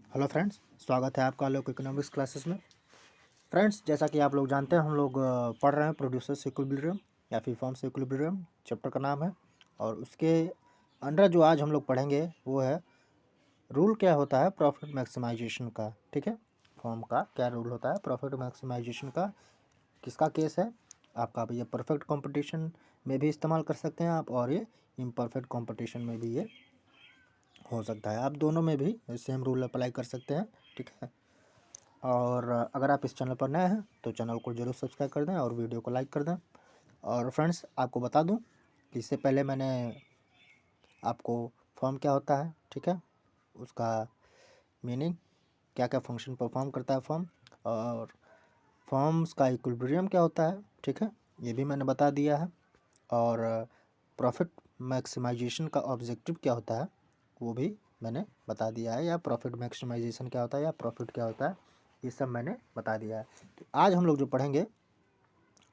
Hello friends, स्वागत है आपका लोग इकोनॉमिक्स क्लासेस में। फ्रेंड्स, जैसा कि आप लोग जानते हैं, हम लोग पढ़ रहे हैं प्रोड्यूसर्स इक्विलिब्रियम या फिर फर्म्स इक्विलिब्रियम, चैप्टर का नाम है। और उसके अंडर जो आज हम लोग पढ़ेंगे वो है रूल क्या होता है प्रॉफिट मैक्सिमाइजेशन का। ठीक है, फर्म का क्या रूल होता है प्रॉफिट मैक्सिमाइजेशन का, किसका केस है आपका। ये परफेक्ट कंपटीशन में भी इस्तेमाल कर सकते हैं आप, और ये इम्परफेक्ट कंपटीशन में भी ये हो सकता है। आप दोनों में भी सेम रूल अप्लाई कर सकते हैं। ठीक है, और अगर आप इस चैनल पर नए हैं तो चैनल को जरूर सब्सक्राइब कर दें और वीडियो को लाइक कर दें। और फ्रेंड्स, आपको बता दूं कि इससे पहले मैंने आपको फॉर्म क्या होता है, ठीक है, उसका मीनिंग, क्या क्या फंक्शन परफॉर्म करता है फॉर्म, और फॉर्म्स का इक्विलिब्रियम क्या होता है, ठीक है, ये भी मैंने बता दिया है। और प्रॉफिट मैक्सिमाइजेशन का ऑब्जेक्टिव क्या होता है वो भी मैंने बता दिया है, या प्रॉफिट मैक्सिमाइजेशन क्या होता है या प्रॉफिट क्या होता है, ये सब मैंने बता दिया है। तो आज हम लोग जो पढ़ेंगे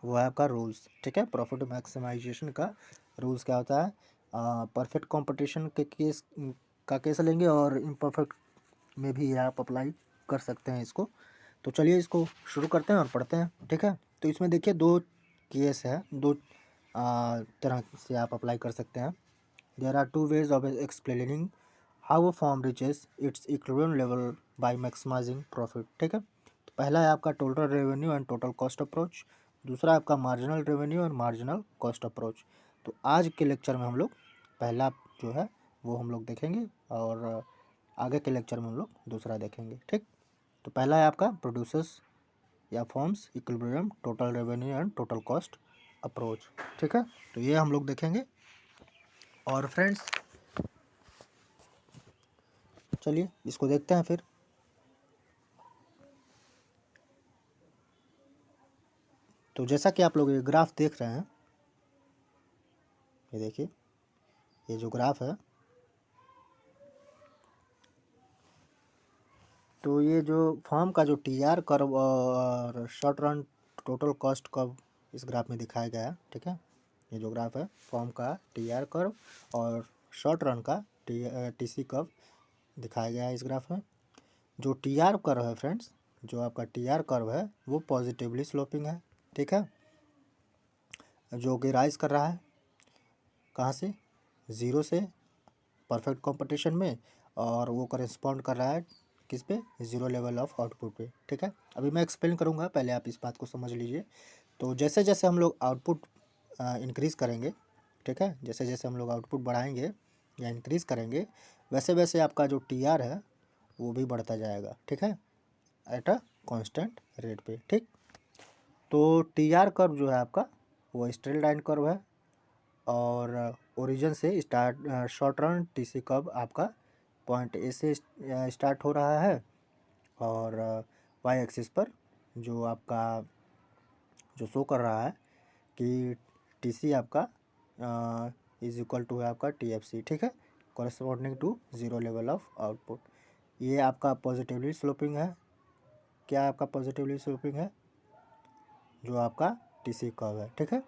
वो है आपका रूल्स। ठीक है, प्रॉफिट मैक्सिमाइजेशन का रूल्स क्या होता है, परफेक्ट कंपटीशन के केस का केस लेंगे, और इम्परफेक्ट में भी आप अप्लाई कर सकते हैं इसको। तो चलिए इसको शुरू करते हैं और पढ़ते हैं। ठीक है, तो इसमें देखिए दो केस है, दो तरह से आप अप्लाई कर सकते हैं। There are two ways of explaining how a firm reaches its equilibrium level by maximising profit. ठीक है, तो पहला है आपका total revenue and total cost approach, दूसरा है आपका मार्जिनल रेवेन्यू और मार्जिनल कॉस्ट अप्रोच। तो आज के लेक्चर में हम लोग पहला जो है वो हम लोग देखेंगे, और आगे के लेक्चर में हम लोग दूसरा देखेंगे। ठीक, तो पहला है आपका प्रोड्यूसर्स या forms equilibrium total revenue and total cost approach. ठीक है, तो ये हम लोग देखेंगे। और फ्रेंड्स, चलिए इसको देखते हैं फिर। तो जैसा कि आप लोग ये ग्राफ देख रहे हैं, ये देखिए, ये जो ग्राफ है, तो ये जो फॉर्म का जो टी आर कर्व और short run total cost curve इस ग्राफ में दिखाया गया है। ठीक है, ये जो ग्राफ है फॉर्म का टी आर कर्व और शॉर्ट रन का टी सी कर्व दिखाया गया है इस ग्राफ में। जो टी आर कर्व है फ्रेंड्स, जो आपका टी आर कर्व है वो पॉजिटिवली स्लोपिंग है। ठीक है, जो कि राइज कर रहा है कहाँ से, ज़ीरो से परफेक्ट कंपटीशन में, और वो करेस्पॉन्ड कर रहा है किस पे, ज़ीरो लेवल ऑफ आउटपुट पे। ठीक है, अभी मैं एक्सप्लेन करूँगा, पहले आप इस बात को समझ लीजिए। तो जैसे जैसे हम लोग आउटपुट इंक्रीज़ करेंगे, ठीक है, जैसे जैसे हम लोग आउटपुट बढ़ाएंगे या इंक्रीज़ करेंगे, वैसे वैसे आपका जो टी आर है वो भी बढ़ता जाएगा। ठीक है, एट अ कांस्टेंट रेट पे। ठीक, तो टी आर कर्व जो है आपका वो स्ट्रेट लाइन कर्व है, और ओरिजिन से start short run TC curve आपका पॉइंट ए से स्टार्ट हो रहा है, और वाई एक्सिस पर जो आपका जो शो कर रहा है कि टीसी आपका इज इक्वल टू है आपका टीएफसी। ठीक है, corresponding to zero level of output. ये आपका पॉजिटिवली स्लोपिंग है। क्या आपका पॉजिटिवली स्लोपिंग है, जो आपका टीसी कर्व है, ठीक है,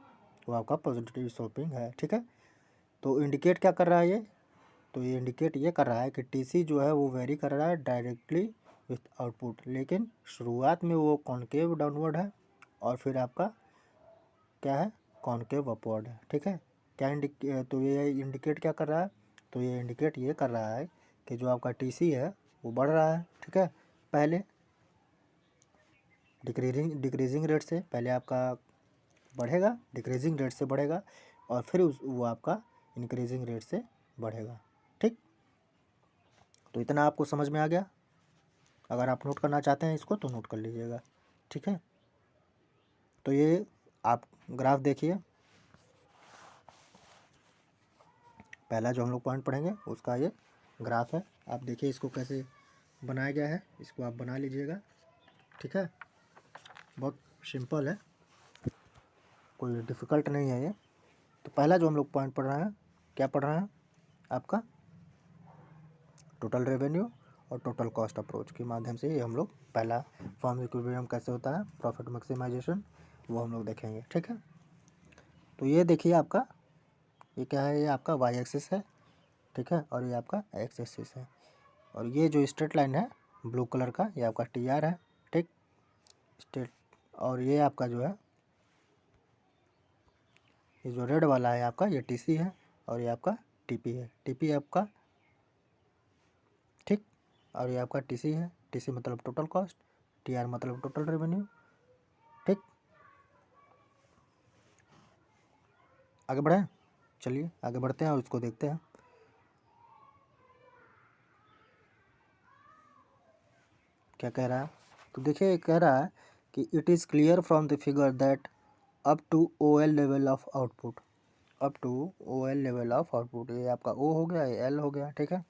वो आपका पॉजिटिव स्लोपिंग है। ठीक है, तो इंडिकेट क्या कर रहा है ये, तो ये इंडिकेट ये कर रहा है कि टीसी जो है वो वेरी कर रहा है डायरेक्टली विथ आउटपुट, लेकिन शुरुआत में वो कॉनकेव डाउनवर्ड है, और फिर आपका क्या है, कॉनकेव अपवर्ड है। ठीक है, तो ये इंडिकेट क्या कर रहा है, तो ये इंडिकेट ये कर रहा है कि जो आपका टीसी है वो बढ़ रहा है। ठीक है, पहले डिक्रीजिंग रेट से पहले आपका बढ़ेगा, डिक्रीजिंग रेट से बढ़ेगा, और फिर वो आपका इंक्रीजिंग रेट से बढ़ेगा। ठीक, तो इतना आपको समझ में आ गया। अगर आप नोट करना चाहते हैं इसको तो नोट कर लीजिएगा। ठीक है, तो ये आप ग्राफ देखिए, पहला जो हम लोग पॉइंट पढ़ेंगे उसका ये ग्राफ है। आप देखिए इसको कैसे बनाया गया है, इसको आप बना लीजिएगा। ठीक है, बहुत सिंपल है, कोई डिफ़िकल्ट नहीं है ये। तो पहला जो हम लोग पॉइंट पढ़ रहे हैं, क्या पढ़ रहे हैं, आपका टोटल रेवेन्यू और टोटल कॉस्ट अप्रोच के माध्यम से ये हम लोग पहला फॉर्म इक्विलिब्रियम कैसे होता है, प्रॉफिट मैक्सिमाइजेशन, वो हम लोग देखेंगे। ठीक है, तो ये देखिए आपका, ये क्या है, ये आपका वाई एक्सिस है। ठीक है, और ये आपका एक्स एक्सिस है, और ये जो स्ट्रेट लाइन है ब्लू कलर का ये आपका TR है, ठीक, स्टेट। और ये आपका जो है, ये जो रेड वाला है आपका ये TC है, और ये आपका TP है। TP आपका, ठीक, और ये आपका TC है। TC मतलब टोटल कॉस्ट, TR मतलब टोटल रेवेन्यू, ठीक। आगे बढ़े, चलिए आगे बढ़ते हैं और इसको देखते हैं। क्या कह रहा है, तो देखिए कह रहा है कि it is clear from the figure that up to OL level of output, up to OL level of output, ये आपका O हो गया, ये L हो गया, ठीक है।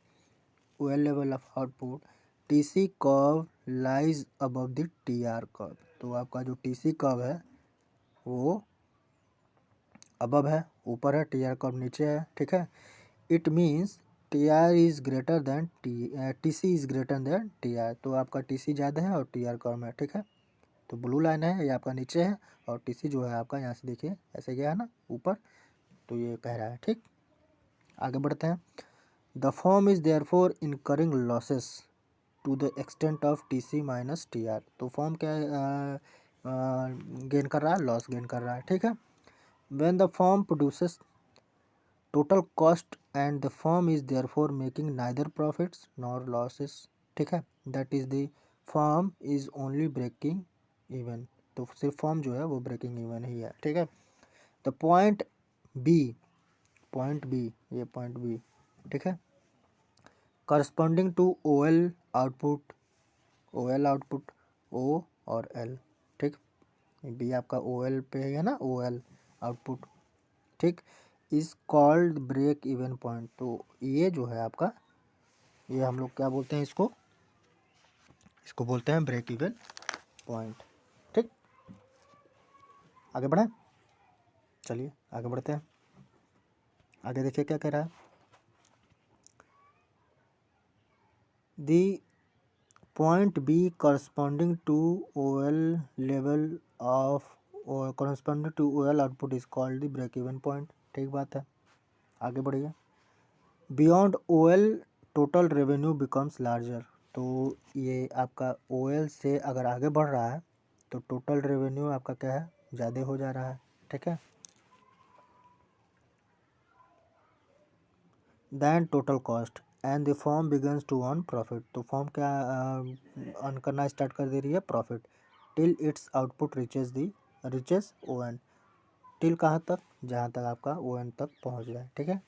OL level of output TC curve lies above the TR curve, तो आपका जो TC कर्व है वो अबव है, ऊपर है, TR कर्व नीचे है, ठीक है। It means TR is greater than TC is greater than TR, तो आपका TC ज़्यादा है और TR कम है, ठीक है। तो ब्लू लाइन है ये आपका नीचे है, और TC जो है आपका यहाँ से देखिए ऐसे गया है ना ऊपर, तो ये कह रहा है, ठीक। आगे बढ़ते हैं। The firm is therefore incurring losses to the extent of TC minus TR, तो फॉर्म क्या गेन कर रहा है, लॉस गेन कर रहा है, ठीक है। When the firm produces total cost and the firm is therefore making neither profits nor losses, ठीक है, that is the firm is only breaking even, तो सिर्फ फर्म जो है वो ब्रेकिंग इवन ही है, ठीक है। The point B, point B, ये पॉइंट बी, ठीक है, corresponding to OL output, OL output O और L, ठीक। बी आपका OL पे है ना, OL आउटपुट, ठीक, is called break even point, तो ये जो है आपका, ये हम लोग क्या बोलते हैं इसको, इसको बोलते हैं ब्रेक इवन पॉइंट, ठीक। आगे बढ़े, चलिए आगे बढ़ते हैं। आगे देखिए क्या कह रहा है, the point B corresponding to OL level of, corresponding to OL output is called the break even point, ठीक बात है। आगे बढ़िए। Beyond OL total revenue becomes larger, तो ये आपका OL से अगर आगे बढ़ रहा है तो टोटल रेवेन्यू आपका क्या है, ज़्यादा हो जा रहा है, ठीक है, than total cost and the firm begins to earn profit, तो फॉर्म क्या अर्न करना स्टार्ट कर दे रही है, profit, till its output reaches ON, till कहाँ तक, जहाँ तक आपका ON तक पहुँच जाए, ठीक है।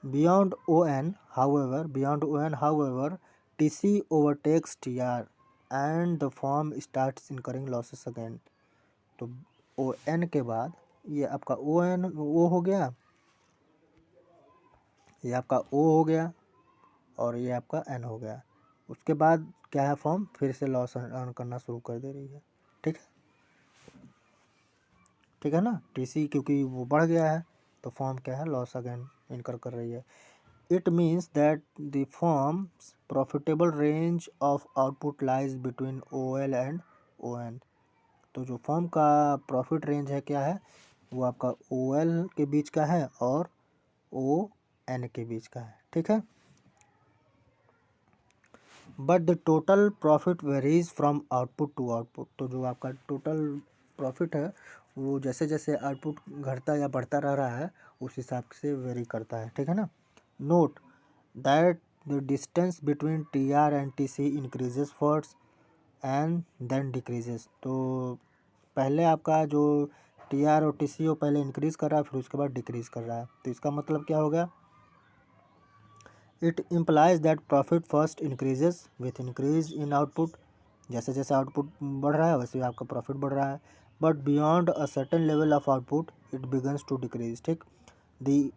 Beyond ON, however, TC overtakes TR and the firm starts incurring losses again. तो ON के बाद ये आपका ON O हो गया, ये आपका O हो गया, और ये आपका N हो गया। उसके बाद क्या है, फॉर्म फिर से लॉस अर्न करना शुरू कर दे रही है, ठीक है, ठीक है ना। TC क्योंकि वो बढ़ गया है तो फॉर्म क्या है, लॉस अगेन इनकर कर रही है। It means that the firm's profitable range of output lies between OL and ON, तो जो फर्म का प्रॉफिट रेंज है क्या है, वो आपका OL के बीच का है और ON के बीच का है, ठीक है। But the total profit varies from output to output, तो जो आपका टोटल प्रॉफिट है वो जैसे जैसे आउटपुट घटता या बढ़ता रह रहा है उस हिसाब से वेरी करता है, ठीक है ना। Note that the distance between TR and TC increases first and then decreases, तो पहले आपका जो TR और TC वो पहले इंक्रीज़ कर रहा है फिर उसके बाद डिक्रीज़ कर रहा है, तो इसका मतलब क्या हो गया, it implies that profit first increases with increase in output, जैसे जैसे आउटपुट बढ़ रहा है वैसे आपका प्रॉफिट बढ़ रहा है, but beyond a certain level of output it begins to decrease, ठीक। The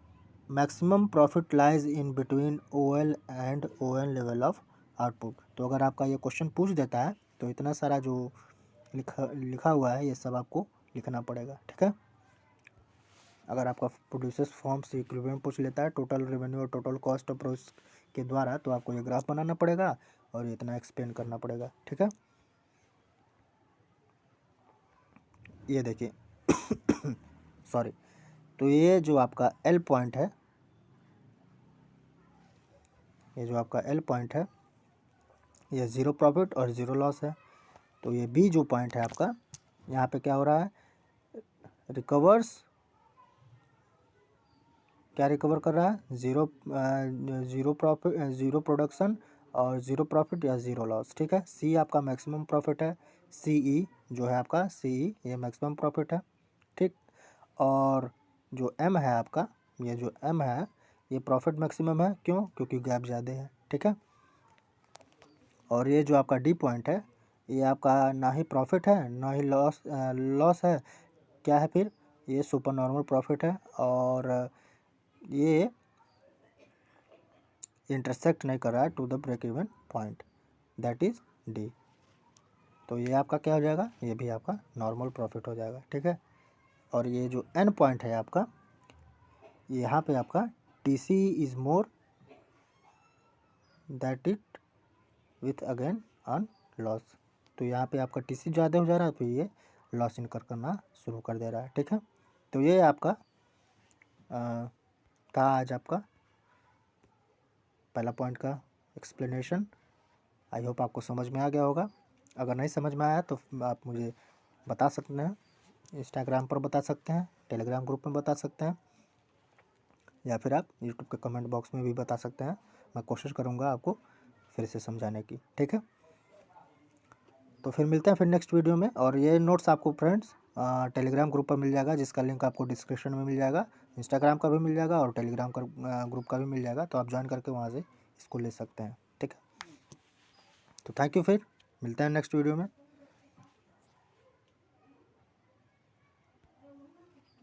maximum profit lies in between OL and ON level of output, तो अगर आपका ये क्वेश्चन पूछ देता है तो इतना सारा जो लिखा हुआ है ये सब आपको लिखना पड़ेगा, ठीक है। अगर आपका प्रोड्यूसर्स फॉर्म से इक्विलिब्रियम पूछ लेता है टोटल रेवेन्यू और टोटल कॉस्ट ऑफ प्रोड्यूस के द्वारा, तो आपको ये ग्राफ बनाना पड़ेगा और इतना एक्सप्लेन करना पड़ेगा, ठीक है। ये देखिए सॉरी, तो ये जो आपका L पॉइंट है, ये जो आपका एल पॉइंट है ये ज़ीरो प्रॉफिट और ज़ीरो लॉस है। तो ये बी जो पॉइंट है आपका, यहाँ पे क्या हो रहा है, रिकवर्स, क्या रिकवर कर रहा है, ज़ीरो प्रॉफिट, ज़ीरो प्रोडक्शन और ज़ीरो प्रॉफिट या ज़ीरो लॉस। ठीक है, सी आपका मैक्सिमम प्रॉफिट है, सी ई जो है आपका, सी ई ये मैक्सिमम प्रॉफिट है। ठीक, और जो एम है आपका, ये जो एम है ये प्रॉफिट मैक्सिमम है। क्यों? क्योंकि गैप ज़्यादा है। ठीक है, और ये जो आपका डी पॉइंट है ये आपका ना ही प्रॉफिट है ना ही लॉस है, क्या है फिर, ये सुपर नॉर्मल प्रॉफिट है और ये इंटरसेक्ट नहीं कर रहा है to the break even point, that is D. तो ये आपका क्या हो जाएगा, ये भी आपका नॉर्मल प्रॉफिट हो जाएगा। ठीक है, और ये जो एन पॉइंट है आपका, यहाँ पे आपका T C is more that it with again on loss. तो यहाँ पे आपका टी सी ज़्यादा हो जा रहा है तो ये लॉस इनकर करना शुरू कर दे रहा है। ठीक है, तो ये आपका था आज आपका पहला पॉइंट का एक्सप्लेनेशन। आई होप आपको समझ में आ गया होगा। अगर नहीं समझ में आया तो आप मुझे बता सकते हैं, इंस्टाग्राम पर बता सकते हैं, टेलीग्राम ग्रुप में बता सकते हैं, या फिर आप यूट्यूब के कमेंट बॉक्स में भी बता सकते हैं। मैं कोशिश करूँगा आपको फिर से समझाने की। ठीक है, तो फिर मिलते हैं फिर नेक्स्ट वीडियो में। और ये नोट्स आपको फ्रेंड्स टेलीग्राम ग्रुप पर मिल जाएगा, जिसका लिंक आपको डिस्क्रिप्शन में मिल जाएगा। इंस्टाग्राम का भी मिल जाएगा और टेलीग्राम का ग्रुप का भी मिल जाएगा, तो आप ज्वाइन करके वहाँ से इसको ले सकते हैं। ठीक है, तो थैंक यू, फिर मिलते हैं नेक्स्ट वीडियो में।